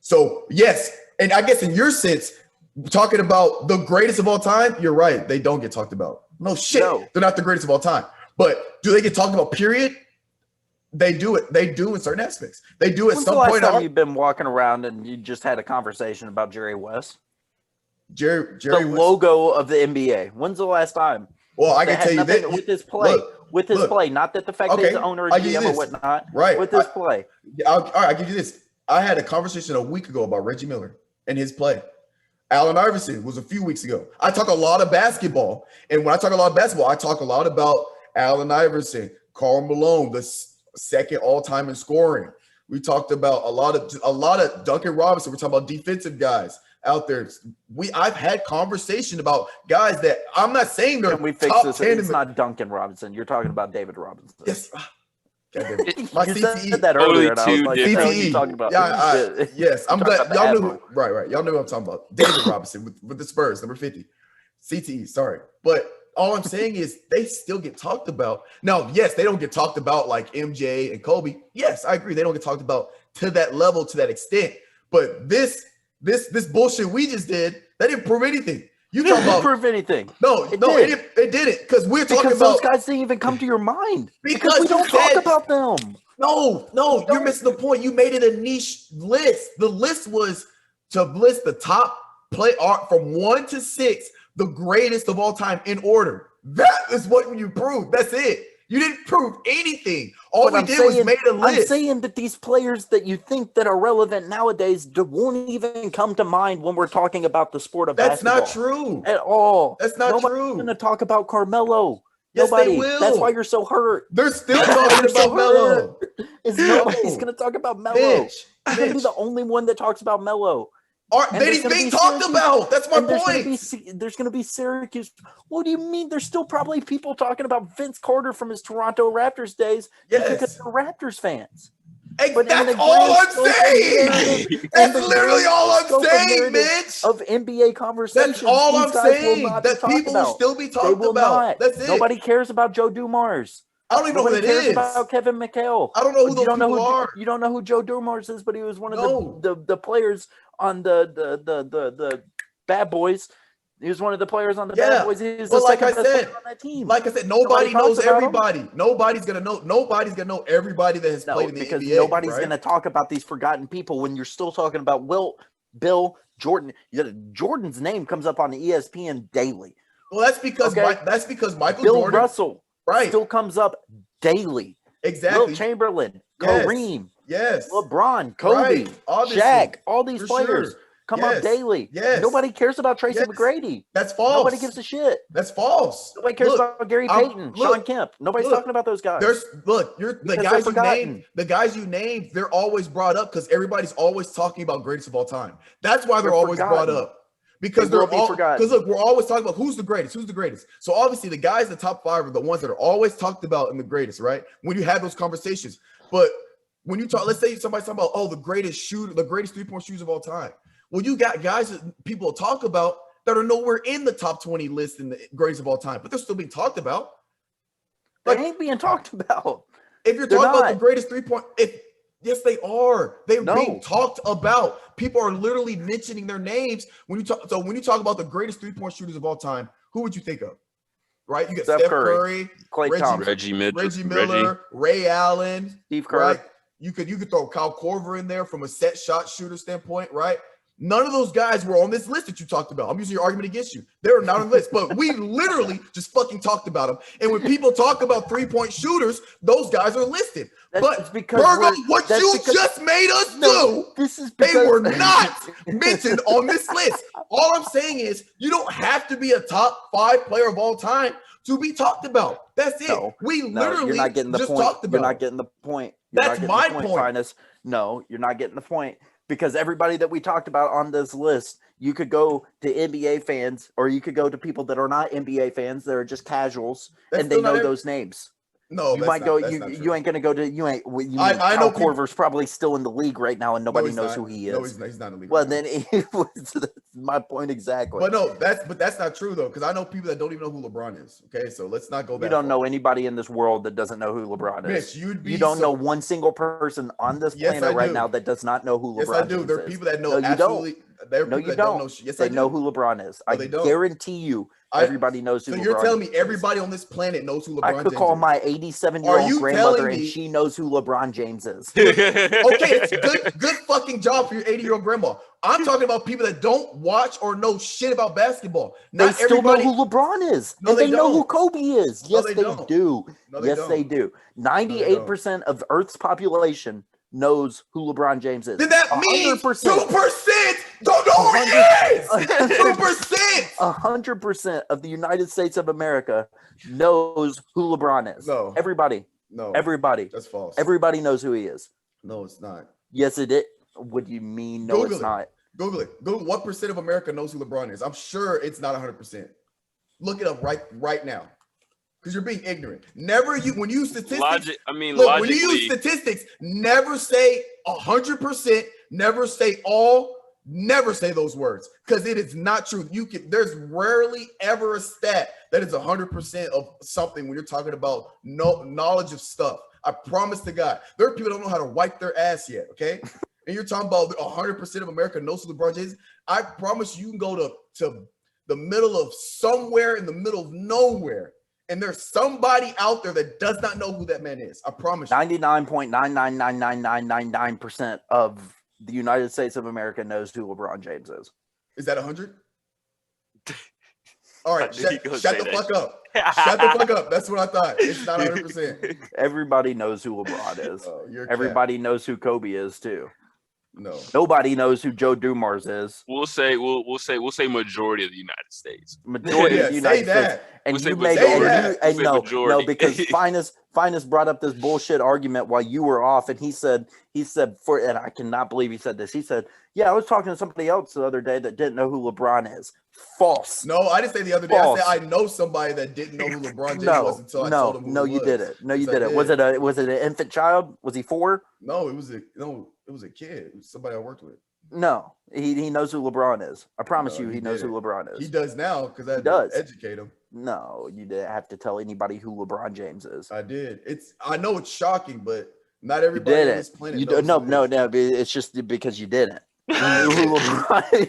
So, yes, and I guess in your sense, talking about the greatest of all time, you're right. They don't get talked about. No shit. No. They're not the greatest of all time. But do they get talked about, period? They do it. They do in certain aspects. They do at some point. When's the last time you've been walking around and you just had a conversation about Jerry West? Jerry the West. Logo of the NBA. When's the last time? Well, I can tell you that. With his play. With his play. Not that the fact that he's the owner of GM or whatnot. Right. With his play. All right, I'll give you this. I had a conversation a week ago about Reggie Miller and his play. Allen Iverson was a few weeks ago. I talk a lot of basketball. And when I talk a lot of basketball, I talk a lot about Allen Iverson, Karl Malone, the second all-time in scoring. We talked about a lot of Duncan Robinson. We're talking about defensive guys out there. I've had conversation about guys that I'm not saying they're top 10. It's not Duncan Robinson. You're talking about David Robinson. Yes. My you CTE. said that earlier. And I was like, CTE. Talking about? Yes, I'm glad y'all knew. Right. Y'all knew what I'm talking about. David Robinson with the Spurs, number 50. CTE. Sorry, but all I'm saying is they still get talked about. Now, yes, they don't get talked about like MJ and Kobe. Yes, I agree. They don't get talked about to that level, to that extent. But this bullshit we just did, that didn't prove anything. You talking about prove anything? No, it didn't. Because we're talking about those guys didn't even come to your mind. Because we don't talk about them. No, you're missing the point. You made it a niche list. The list was to list the top play art from 1 to 6, the greatest of all time in order. That is what you proved. That's it. You didn't prove anything. All we did was made a list. I'm saying that these players that you think that are relevant nowadays won't even come to mind when we're talking about the sport of basketball. That's not true. At all. That's not true. Nobody's going to talk about Carmelo. Yes, Nobody. They will. That's why you're so hurt. They're still talking about Melo. Nobody's going to talk about Melo. You're going to be the only one that talks about Melo. He's being talked about. That's my point. There's going to be Syracuse. What do you mean? There's still probably people talking about Vince Carter from his Toronto Raptors days because they're Raptors fans. Hey, that's all I'm saying. That's literally all I'm saying, Mitch. Of NBA conversations. That's all I'm saying. That people will still be talked about. That's it. Nobody cares about Joe Dumars. I don't even know who that is. About Kevin McHale. I don't know who those people are. You don't know who Joe Dumars is, but he was one of the players on the Bad Boys. He was one of the players on the Bad Boys. He was the second best player on that team. Like I said, nobody knows everybody. Nobody's gonna know everybody that has played in the NBA. Because nobody's gonna talk about these forgotten people when you're still talking about Bill, Jordan. Jordan's name comes up on the ESPN daily. Well, that's because Michael Bill Jordan, Russell still comes up daily. Exactly. Will Chamberlain, Kareem, yes, LeBron, Kobe, Shaq, all these players. Sure. come up daily. Yes. Nobody cares about Tracy McGrady. That's false. Nobody gives a shit. That's false. Nobody cares about Gary Payton, Sean Kemp. Nobody's talking about those guys. The guys you named, they're always brought up because everybody's always talking about greatest of all time. That's why they're always brought up. Because we're always talking about who's the greatest. So obviously the guys in the top 5 are the ones that are always talked about in the greatest, right? When you have those conversations. But when you talk, let's say somebody's talking about, the greatest shooter, the greatest 3-point shooters of all time. Well, you got guys that people talk about that are nowhere in the top 20 list in the greatest of all time, but they're still being talked about. They ain't being talked about. If you're talking about the greatest 3-point, yes, they are. They're being talked about. People are literally mentioning their names when you talk. So when you talk about the greatest 3-point shooters of all time, who would you think of? Right? You got Steph Curry, Klay Thompson, Reggie Miller, Ray Allen, Steve Kerr. Right? You could throw Kyle Korver in there from a set shot shooter standpoint, right? None of those guys were on this list that you talked about. I'm using your argument against you. They were not on the list, but we literally just fucking talked about them. And when people talk about 3-point shooters, those guys are listed. But because Virgo, just made us do, they were not mentioned on this list. All I'm saying is you don't have to be a top 5 player of all time to be talked about. That's it. Literally you're not getting the point. Talked about. You're not getting the point. That's my point. Finis. No, you're not getting the point. Because everybody that we talked about on this list, you could go to NBA fans or you could go to people that are not NBA fans that are just casuals and they know those names. No, you might go. You ain't gonna go to. You ain't. I know Korver's probably still in the league right now, and nobody knows who he is. No, he's not in the league. Well, then that's my point exactly. But no, that's not true though, because I know people that don't even know who LeBron is. Okay, so let's not go back. You don't know anybody in this world that doesn't know who LeBron is. You don't know one single person on this planet right now that does not know who LeBron is. Yes, I do. There are people that know absolutely. No, you don't. Yes, they know who LeBron is. I guarantee you. Everybody knows who LeBron is. So you're telling me everybody on this planet knows who LeBron James is? I could call my 87-year-old grandmother and she knows who LeBron James is. Okay, it's good fucking job for your 80-year-old grandma. I'm talking about people that don't watch or know shit about basketball. They still know who LeBron is. No, they know who Kobe is. Yes, they do. Yes, they do. 98% of Earth's population knows who LeBron James is. Then that means 2% don't know who he is. 2%. 100% of the United States of America knows who LeBron is. No. Everybody. No. Everybody. That's false. Everybody knows who he is. No, it's not. Yes, it is. What do you mean? No, it's not. Google it. Google what percent of America knows who LeBron is. I'm sure it's not 100%. Look it up right now. Because you're being ignorant. When you use statistics. When you use statistics, never say 100%, never say all, never say those words. Because it is not true. There's rarely ever a stat that is 100% of something when you're talking about knowledge of stuff. I promise to God. There are people that don't know how to wipe their ass yet, okay? And you're talking about 100% of America knows who LeBron James is. I promise you can go to the middle of somewhere in the middle of nowhere. And there's somebody out there that does not know who that man is. I promise you. 99.9999999% of the United States of America knows who LeBron James is. Is that 100? All right, shut the fuck up. Shut the fuck up. That's what I thought. It's not 100%. Everybody knows who LeBron is. Everybody knows who Kobe is too. No. Nobody knows who Joe Dumars is. We'll say majority of the United States. Majority of the United States. And you made no, because Finis brought up this bullshit argument while you were off, and he said, and I cannot believe he said this. He said, "Yeah, I was talking to somebody else the other day that didn't know who LeBron is." False. No, I didn't say the other day. I said I know somebody that didn't know who LeBron James was until I told him who he was. You didn't. No, you didn't. Was it an infant child? Was he 4? No, it was a kid. It was somebody I worked with. No, he knows who LeBron is. I promise you, he knows who LeBron is. He does now because I had to educate him. No, you didn't have to tell anybody who LeBron James is. I did. I know it's shocking, but not everybody on this planet knows. No. It's just because you didn't. You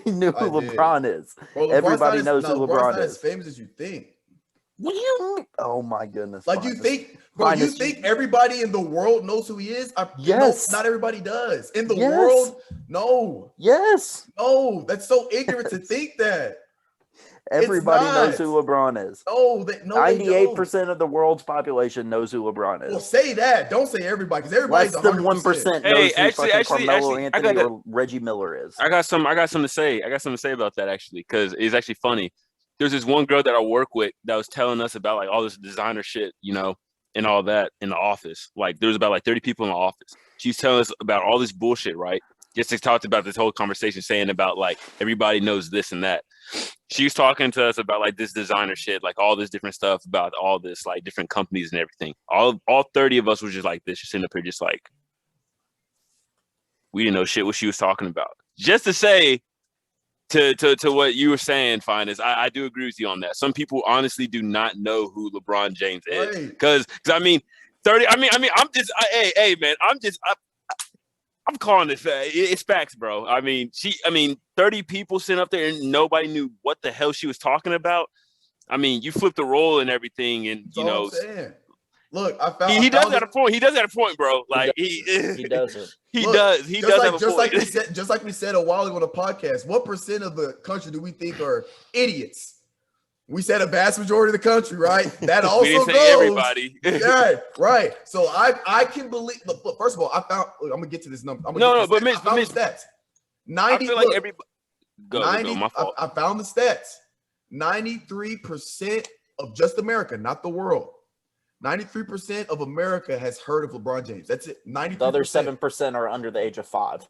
knew who LeBron is. Well, everybody knows who LeBron is. Not as famous as you think. What do you mean? Oh my goodness! Like you think, bro? You think everybody in the world knows who he is? Yes. No, not everybody does. In the world, no. Yes. No, that's so ignorant to think that. Everybody knows not. who LeBron is. No, 98% of the world's population knows who LeBron is. Well, say that. Don't say everybody, because everybody's Less than 100%. 1% knows who actually, fucking Carmelo I Anthony got or Reggie Miller is. I got something to say. I got something to say about that actually, because it's actually funny. There's this one girl that I work with that was telling us about like all this designer shit, you know, and all that in the office. Like there was about like 30 people in the office. She's telling us about all this bullshit, right? Just talked about this whole conversation, saying about like everybody knows this and that. She was talking to us about like this designer shit, like all this different stuff about all this like different companies and everything. All 30 of us was just like this, just sitting up here, just like we didn't know shit what she was talking about. Just to say to what you were saying, Finis, I do agree with you on that. Some people honestly do not know who LeBron James is, because I mean 30. I mean hey man, I'm calling this. It's facts, bro. I mean, 30 people sitting up there and nobody knew what the hell she was talking about. I mean, you flip the role and everything, and That's you know. all I'm saying. Look, I found he does have a point. He does have a point, bro. Like he doesn't. He does. He does have a point. Just like we said a while ago on the podcast. What percent of the country do we think are idiots? We said a vast majority of the country, right? That also we didn't goes. say everybody. Yeah, right. So I can believe. Look, first of all, I'm gonna get to this number. But stats. 90. I feel like everybody. Go, my fault. I found the stats. 93% of just America, not the world. 93% of America has heard of LeBron James. That's it. 93%. The other 7% are under the age of 5.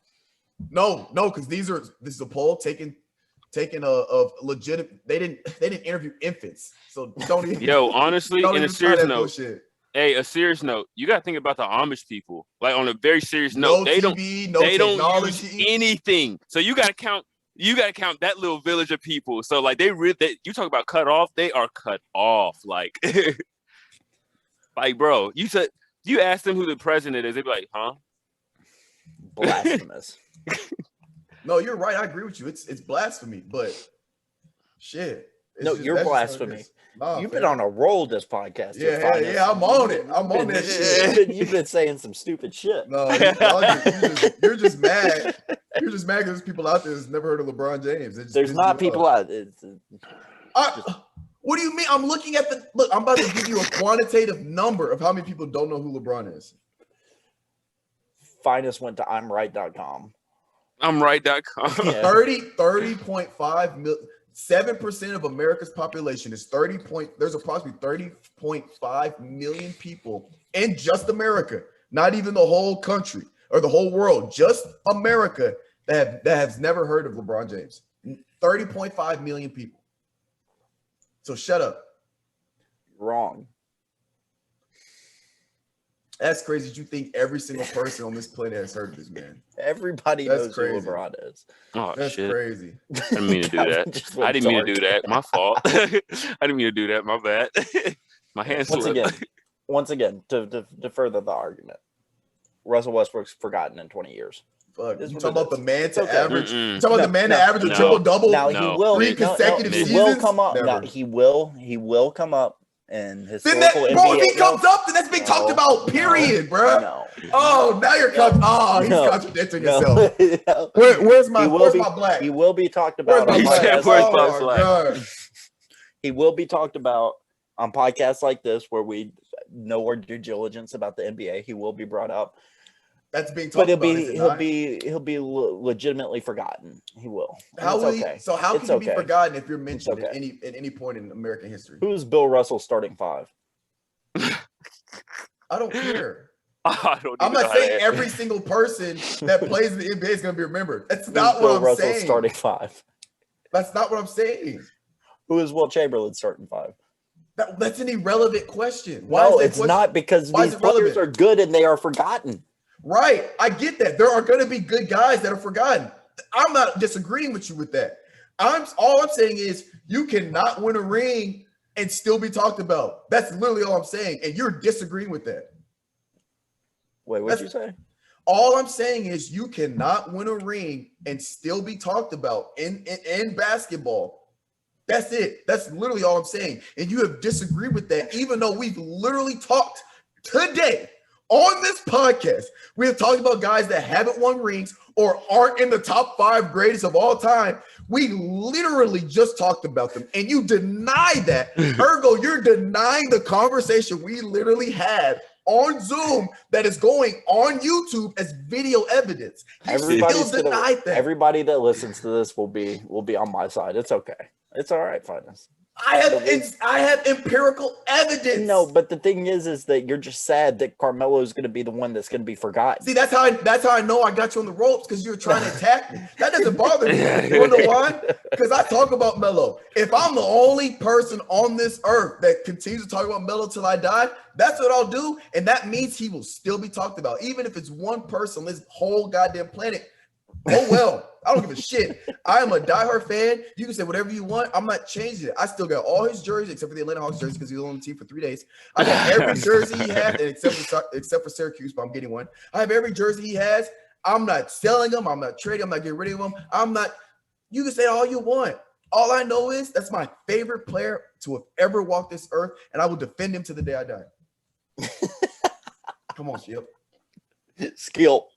No, because this is a poll taken of legitimate. They didn't interview infants, so don't even. Yo, honestly, in a serious note, bullshit. Hey, a serious note. You got to think about the Amish people. Like on a very serious note, they don't use anything. So you got to count. You got to count that little village of people. So like you talk about cut off. They are cut off. Like, like bro, you ask them who the president is, they'd be like, huh? Blasphemous. No, you're right. I agree with you. It's blasphemy, but shit. No, you're blasphemy. You've been on a roll this podcast. Yeah. I'm on it. I'm on that shit. You've been saying some stupid shit. No, you're just mad. You're just mad because there's people out there that's never heard of LeBron James. There's not people out. What do you mean? I'm looking at look. I'm about to give you a quantitative number of how many people don't know who LeBron is. Finis went to imright.com. Imright.com. Yeah. 30.5 million. 7% of America's population is there's approximately 30.5 million people in just America, not even the whole country or the whole world, just America that has never heard of LeBron James. 30.5 million people. So shut up. Wrong. That's crazy that you think every single person on this planet has heard this, man. Everybody knows who LeBron is. Oh, that's shit. Crazy. I didn't mean to do that. I didn't mean to do that. My fault. I didn't mean to do that. My bad. My hands slipped. Once again, to further the argument, Russell Westbrook's forgotten in 20 years. Fuck. You talking about the man to average? Mm-mm. You talking about the man to average a triple-double? Now he will. 3 consecutive seasons? He will come up. Now he will come up. And historical then bro, if he comes up, then that's being talked about, period, bro. No. Oh, now you're coming. Oh, he's contradicting himself. Where's my black? He will be talked about. Where's my black? He will be talked about on podcasts like this where we know our due diligence about the NBA. He will be brought up. That's being talked about. He'll be legitimately forgotten. He will. How can you be forgotten if you're mentioned at any point in American history? Who's Bill Russell's starting 5? I don't care. I'm not saying every single person that plays in the NBA is going to be remembered. That's not what I'm saying. Starting 5. That's not what I'm saying. Who is Will Chamberlain starting 5? That's an irrelevant question. Not because these players are good and they are forgotten. Right. I get that. There are going to be good guys that are forgotten. I'm not disagreeing with you with that. All I'm saying is you cannot win a ring and still be talked about. That's literally all I'm saying. And you're disagreeing with that. Wait, what did you say? All I'm saying is you cannot win a ring and still be talked about in basketball. That's it. That's literally all I'm saying. And you have disagreed with that, even though we've literally talked today on this podcast. We have talked about guys that haven't won rings or aren't in the top 5 greatest of all time. We literally just talked about them, and you deny that. Ergo, you're denying the conversation we literally had on Zoom that is going on YouTube as video evidence. You still denied that. Everybody that listens to this will be on my side. It's okay. It's all right, Finis. I have empirical evidence. No, but the thing is that you're just sad that Carmelo is going to be the one that's going to be forgotten. See, that's how I know I got you on the ropes, because you're trying to attack me. That doesn't bother me. You wanna know why? Because I talk about Melo. If I'm the only person on this earth that continues to talk about Melo till I die, that's what I'll do, and that means he will still be talked about, even if it's one person on this whole goddamn planet. Oh well. I don't give a shit. I am a diehard fan. You can say whatever you want. I'm not changing it. I still got all his jerseys except for the Atlanta Hawks jersey because he was on the team for 3 days. I got every jersey he had, except for Syracuse, but I'm getting one. I have every jersey he has. I'm not selling them. I'm not trading. I'm not getting rid of them. I'm not. You can say all you want. All I know is that's my favorite player to have ever walked this earth, and I will defend him to the day I die. Come on, Skip. Skill.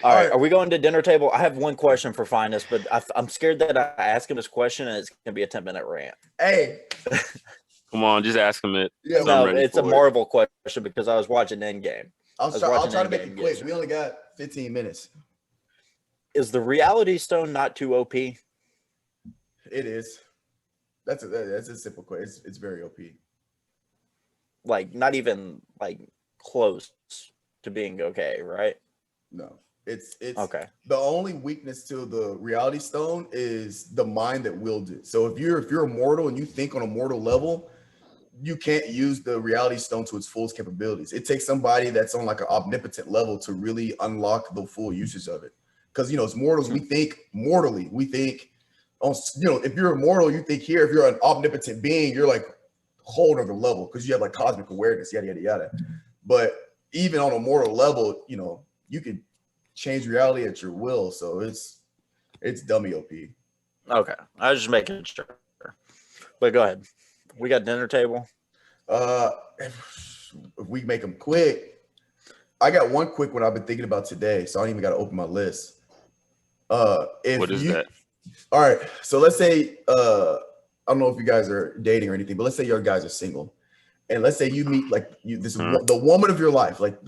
All right, right. are we going to dinner table? I have one question for Finis, but I'm scared that I ask him this question and it's going to be a 10-minute rant. Hey. Come on, just ask him it. Yeah, no, it's a Marvel question because I was watching Endgame. I'll try to make it quick. We only got 15 minutes. Is the Reality Stone not too OP? It is. That's a simple question. It's very OP. Like, not even, like, close to being okay, right? No. It's okay. The only weakness to the Reality Stone is the mind that wields it. So if you're immortal and you think on a mortal level, you can't use the Reality Stone to its fullest capabilities. It takes somebody that's on like an omnipotent level to really unlock the full usage of it. Because as mortals, we think mortally. We think on if you're immortal, you think here. If you're an omnipotent being, you're like a whole other level because you have like cosmic awareness, yada yada yada. But even on a mortal level, you could change reality at your will, so it's dummy OP. Okay, I was just making sure. But go ahead. We got dinner table. If we make them quick, I got one quick one I've been thinking about today, so I don't even got to open my list. What is that? All right, so let's say I don't know if you guys are dating or anything, but let's say your guys are single. And let's say you meet the woman of your life, like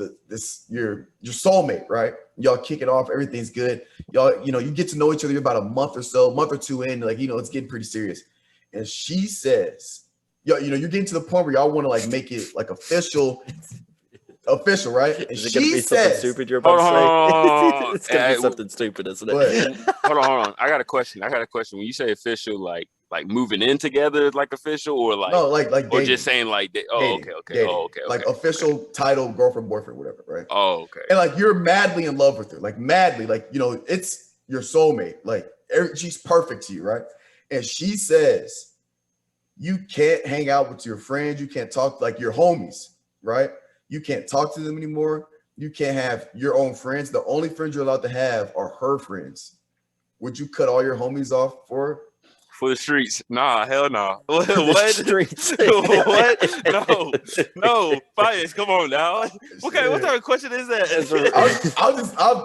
your soulmate, right? Y'all kick it off, everything's good. Y'all, you get to know each other about a month or two in, it's getting pretty serious. And she says, you're getting to the point where y'all want to like make it like official, right? And is it gonna be something stupid you're about to say? It's gonna be something stupid, isn't it? Hold on. I got a question. When you say official, like moving in together is like official, or like no, like or dating. just saying like dating. Okay. Like official title, girlfriend, boyfriend, whatever, right? Oh, okay. And like you're madly in love with her, like madly, like it's your soulmate, like she's perfect to you, right? And she says you can't hang out with your friends, you can't talk like your homies, right? You can't talk to them anymore. You can't have your own friends. The only friends you're allowed to have are her friends. Would you cut all your homies off for her? For the streets? Nah, hell no. What? Streets. What? No. Finis, come on now. Okay, what type of question is that?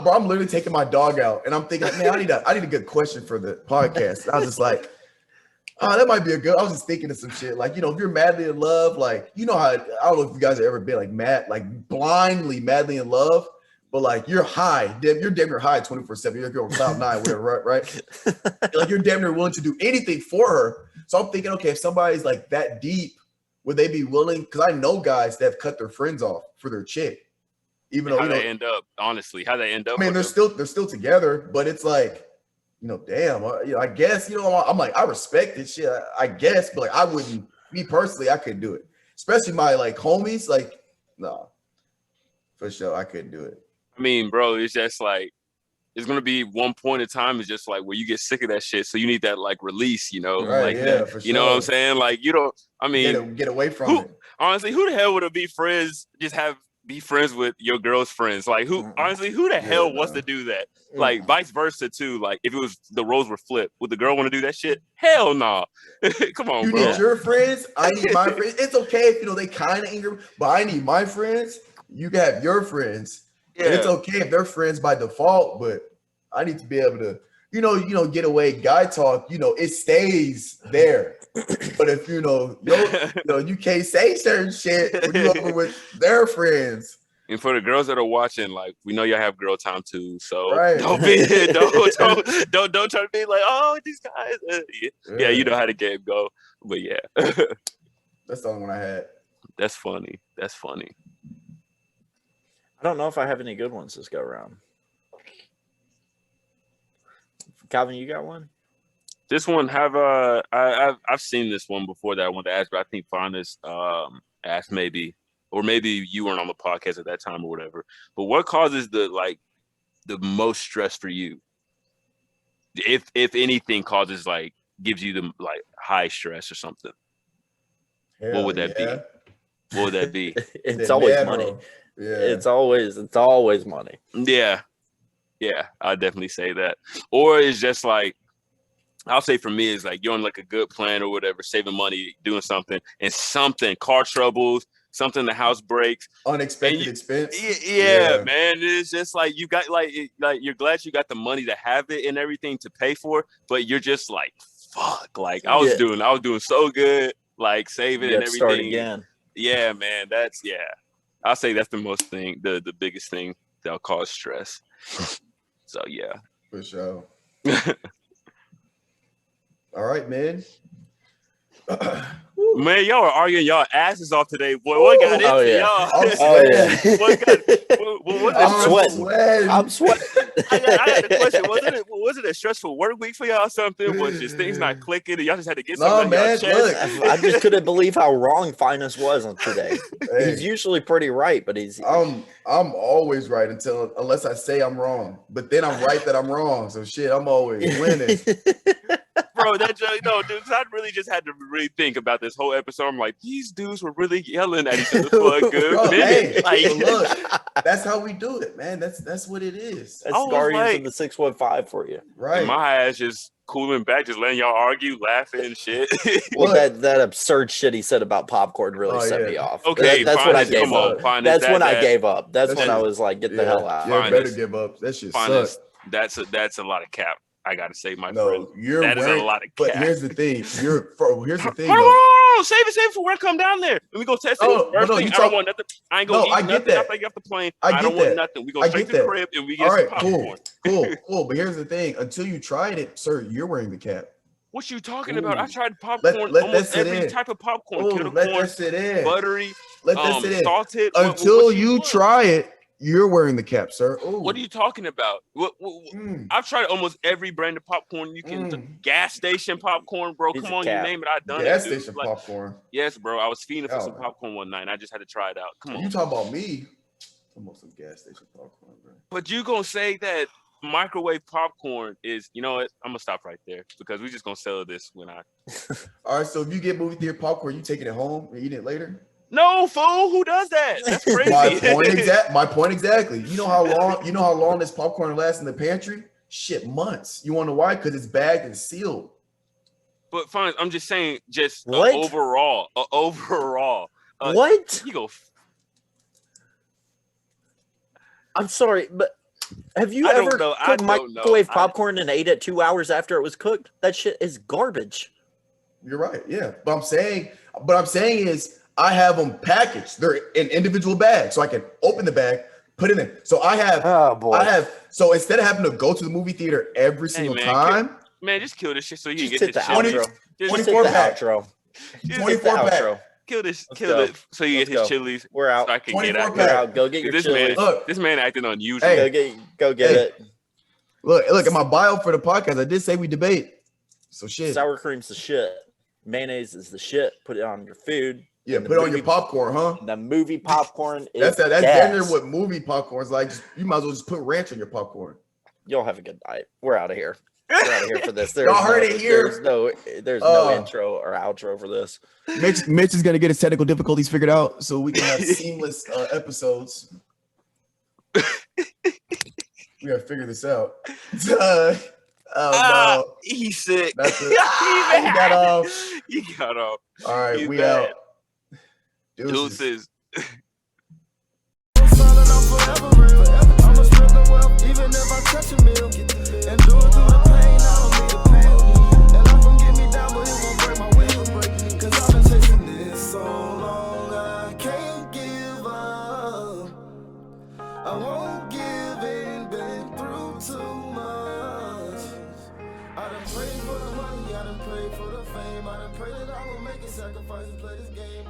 I'm literally taking my dog out, and I'm thinking, man, I need a good question for the podcast. I was just like, oh, that might be I was just thinking of some shit. Like, if you're madly in love, like, how, I don't know if you guys have ever been like blindly madly in love, but like you're high, you're damn near high 24/7. You're on cloud 9, whatever, right? Like you're damn near willing to do anything for her. So I'm thinking, okay, if somebody's like that deep, would they be willing? Because I know guys that have cut their friends off for their chick. Even though they end up, honestly, how they end up. I mean, they're still together, but it's like, damn, I guess, I'm like, I respect it, shit, I guess, but like, I wouldn't, me personally, I couldn't do it. Especially my like homies, like, no, for sure, I couldn't do it. I mean, bro, it's just like, it's gonna be one point in time. It's just like where you get sick of that shit, so you need that like release, Right, like yeah, that. for sure. You know what I'm saying? Like you don't. I mean, get away from it. Honestly, who the hell would be friends? Be friends with your girl's friends? Like who? Honestly, who the hell wants to do that? Like vice versa too. Like if it was the roles were flipped, would the girl want to do that shit? Hell no. Come on, bro. You need your friends. I need my friends. It's okay if they kind of angry, but I need my friends. You can have your friends. Yeah. And it's okay if they're friends by default, but I need to be able to, get away guy talk, it stays there. But if you can't say certain shit when you over with their friends. And for the girls that are watching, like, we know y'all have girl time too, so Right. don't try to be like, oh, these guys. Yeah, you know how the game go. But yeah, that's the only one I had. That's funny. I don't know if I have any good ones this go around. Calvin, you got one? This one I've seen this one before that I wanted to ask, but I think Finis asked maybe. Or maybe you weren't on the podcast at that time or whatever. But what causes the most stress for you? If anything causes gives you the high stress or something. Hell what would that be? What would that be? It's always money. Yeah. It's always money. Yeah. Yeah, I'd definitely say that. Or it's just I'll say for me, it's you're on a good plan or whatever, saving money, doing something, and car troubles, something, the house breaks, unexpected expense. Yeah, man. It's just you got you're glad you got the money to have it and everything to pay for, but you're just fuck. I was doing so good, saving and everything. Start again. Yeah, man. I'll say that's the biggest thing that'll cause stress. So yeah. For sure. All right, man. Man, y'all are arguing y'all asses off today. Boy, what got into y'all? I'm sweating. I got the question. Was it a stressful work week for y'all or something? Was just things not clicking and y'all just had to get something on y'all chest? I just couldn't believe how wrong Finis was on today. Hey. He's usually pretty right, but I'm always right unless I say I'm wrong. But then I'm right that I'm wrong. So shit, I'm always winning. Bro, that joke, no, dude, I really just had to really think about this whole episode. I'm these dudes were really yelling at each other for a good minute. Look, that's how we do it, man. That's what it is. That's Guardians of the 615 for you. Right. And my ass just cooling back, just letting y'all argue, laughing and shit. Well, that absurd shit he said about popcorn really set me off. Okay, that's when I gave up. That's when I gave up. That's when I was get the hell out. You better give up. That shit sucks. That's a lot of cap. I gotta say, my friend. That is a lot of cap. But here's the thing. Save it for when I come down there. And we go test it. I don't want nothing. I ain't gonna eat nothing after I get off the plane. I don't want nothing. We go straight to the crib and we get some popcorn. Cool. But here's the thing. Until you tried it, sir, you're wearing the cap. What you talking about? I tried popcorn, almost every type of popcorn. Kettle corn, buttery, salted. Until you try it, you're wearing the cap, sir. Ooh. What are you talking about? I've tried almost every brand of popcorn you can. Gas station popcorn, bro. Come on, you name it. I've done gas station popcorn. Yes, bro. I was feeding for some popcorn one night, and I just had to try it out. Come on. You talking about me? I'm about some gas station popcorn, bro. But you gonna say that microwave popcorn is? You know what? I'm gonna stop right there because we're just gonna sell this when I. All right. So if you get movie theater popcorn, you taking it home and eating it later? No, fool. Who does that? That's crazy. My point exactly. You know how long this popcorn lasts in the pantry? Shit, months. You want to know why? Because it's bagged and sealed. But fine, I'm just saying, overall. What? You go. I'm sorry, but have you ever cooked microwave popcorn and ate it 2 hours after it was cooked? That shit is garbage. You're right. Yeah, but I'm saying is. I have them packaged. They're in individual bags, so I can open the bag, put it in. So so instead of having to go to the movie theater every single time, just kill this shit so you can get this shit. 24 pack. 24 pack. Kill it so you get his chilies. We're out. So I can get out. We're out. Go get your chilies. This man acting unusual. Hey, go get it. Look at my bio for the podcast. I did say we debate. So shit. Sour cream's the shit. Mayonnaise is the shit. Put it on your food. Yeah, put it on your popcorn, huh? The movie popcorn is that's generally what movie popcorn is like. You might as well just put ranch on your popcorn. You'll have a good night. We're out of here. We're out of here for this. Y'all heard it here. There's no intro or outro for this. Mitch is gonna get his technical difficulties figured out so we can have seamless episodes. We gotta figure this out. No. He's sick. That's it. He got off. He got off. All right, we bad. out. Deuces. I'ma strip the wealth, even if I touch a meal, and do it through the pain. I won't give in, been through too much. I done prayed for the money, I done prayed for the fame, I done prayed that I will make a sacrifice and play this game.